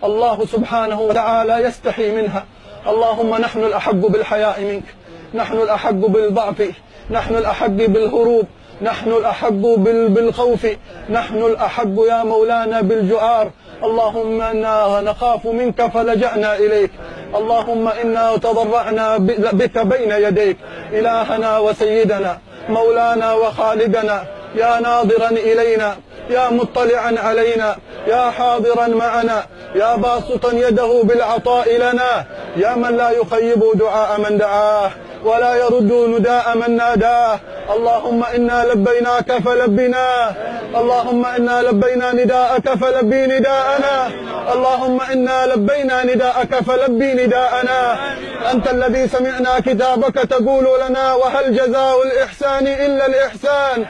الله سبحانه وتعالى يستحي منها. اللهم نحن الأحق بالحياء منك، نحن الأحق بالضعف، نحن الأحق بالهروب، نحن الأحق بالخوف، نحن الأحق يا مولانا بالجؤار. اللهم إنا نخاف منك فلجأنا إليك. اللهم إنا تضرعنا بك بين يديك، إلهنا وسيدنا مولانا وخالقنا، يا ناظرا إلينا، يا مطلعا علينا، يا حاضرا معنا، يا باسطا يده بالعطاء لنا، يا من لا يخيب دعاء من دعاه ولا يرد نداء من ناداه. اللهم إنا لبيناك فلبنا، اللهم إنا لبينا نداءك فلبي نداءنا، اللهم إنا لبينا نداءك فلبي نداءنا. أنت الذي سمعنا كتابك تقول لنا وهل جزاء الإحسان إلا الإحسان.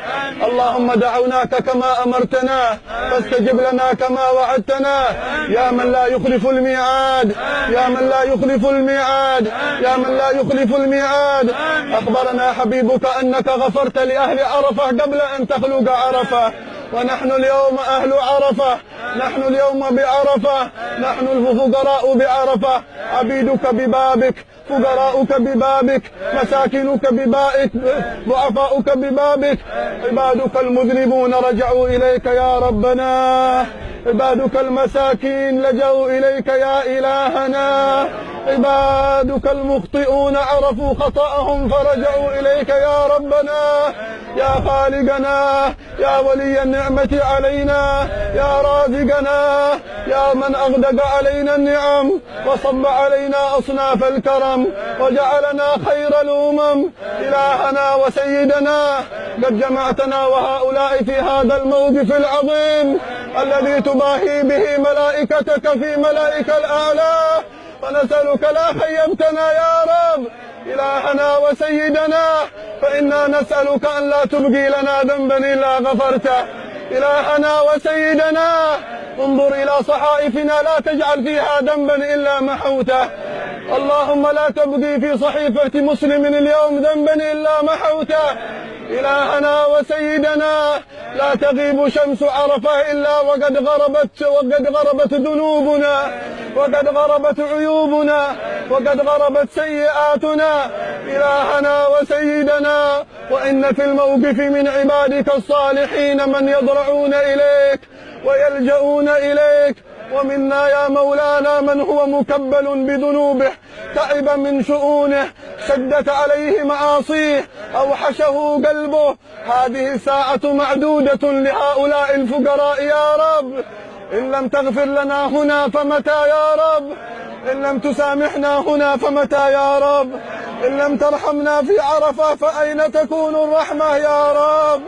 اللهم دعوناك كما أمرتنا فاستجب لنا كما وعدتنا، يا من لا يخلف الميعاد، يا من لا يخلف الميعاد، يا من لا يخلف الميعاد. أخبرنا حبيبك أنك غفرت لأهل عرفة قبل أن تخلق عرفة، ونحن اليوم أهل عرفة، نحن اليوم بعرفة، نحن الفقراء بعرفة، عبيدك ببابك، فقراؤك ببابك، مساكنك ببابك، ضعفاؤك ببابك. عبادك المذنبون رجعوا إليك يا ربنا، عبادك المساكين لجوا إليك يا إلهنا، عبادك المخطئون عرفوا خطأهم فرجعوا إليك يا ربنا، يا خالقنا، يا ولي النعمة علينا، يا رازقنا، يا من أغدق علينا النعم وصب علينا أصناف الكرم وجعلنا خير الأمم. إلهنا وسيدنا، قد جمعتنا وهؤلاء في هذا الموقف العظيم الذي تباهي به ملائكتك في ملائك الأعلى، فنسألك لا خيبتنا يا رب. إلهنا وسيدنا، فإنا نسألك أن لا تبقي لنا ذنبا إلا غفرته. إلهنا وسيدنا، انظر إلى صحائفنا لا تجعل فيها ذنبا إلا محوته. اللهم لا تبقي في صحيفة مسلم اليوم ذنبا إلا محوته. إلهنا وسيدنا، لا تغيب شمس عرفة إلا وقد غربت ذنوبنا، وقد غربت عيوبنا، وقد غربت سيئاتنا. إلهنا وسيدنا، وإن في الموقف من عبادك الصالحين من يضرعون إليك ويلجؤون إليك، ومنا يا مولانا من هو مكبل بذنوبه تعب من شؤونه، شدت عليه معاصيه، أوحشه قلبه. هذه الساعة معدودة لهؤلاء الفقراء يا رب. إن لم تغفر لنا هنا فمتى يا رب؟ إن لم تسامحنا هنا فمتى يا رب؟ إن لم ترحمنا في عرفة فأين تكون الرحمة يا رب؟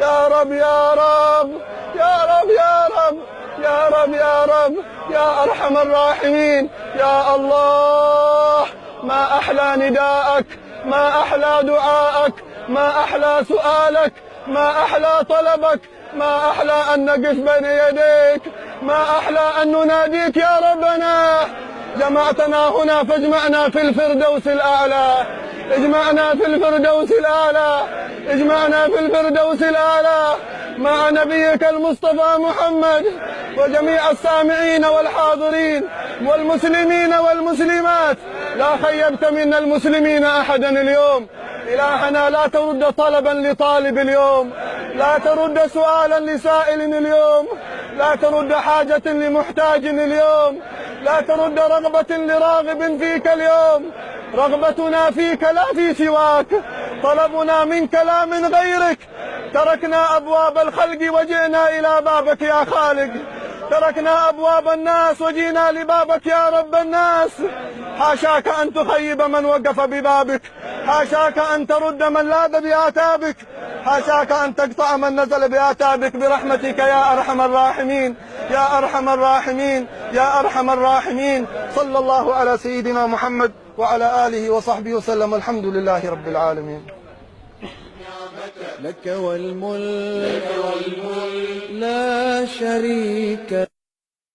يا رب يا رب يا رب يا رب يا رب يا رب يا أرحم الراحمين. يا الله، ما أحلى نداءك، ما أحلى دعاءك، ما أحلى سؤالك، ما أحلى طلبك، ما أحلى أن نقف بين يديك، ما أحلى أن نناديك يا ربنا. جمعتنا هنا فاجمعنا في الفردوس الأعلى، اجمعنا في الفردوس الأعلى، اجمعنا في الفردوس الأعلى مع نبيك المصطفى محمد وجميع السامعين والحاضرين والمسلمين والمسلمات. لا خيبت منا المسلمين أحدا اليوم. إلهنا لا ترد طلبا لطالب اليوم، لا ترد سؤالا لسائل اليوم، لا ترد حاجة لمحتاج اليوم، لا ترد رغبة لراغب فيك اليوم. رغبتنا فيك لا في سواك، طلبنا منك لا من غيرك. تركنا أبواب الخلق وجئنا إلى بابك يا خالق، تركنا أبواب الناس وجينا لبابك يا رب الناس. حاشاك أن تخيب من وقف ببابك، حاشاك أن ترد من لاذ بآتابك، حاشاك أن تقطع من نزل بآتابك برحمتك يا أرحم الراحمين، يا أرحم الراحمين، يا أرحم الراحمين. صلى الله على سيدنا محمد وعلى آله وصحبه وسلم، الحمد لله رب العالمين. لك والملك لا شريك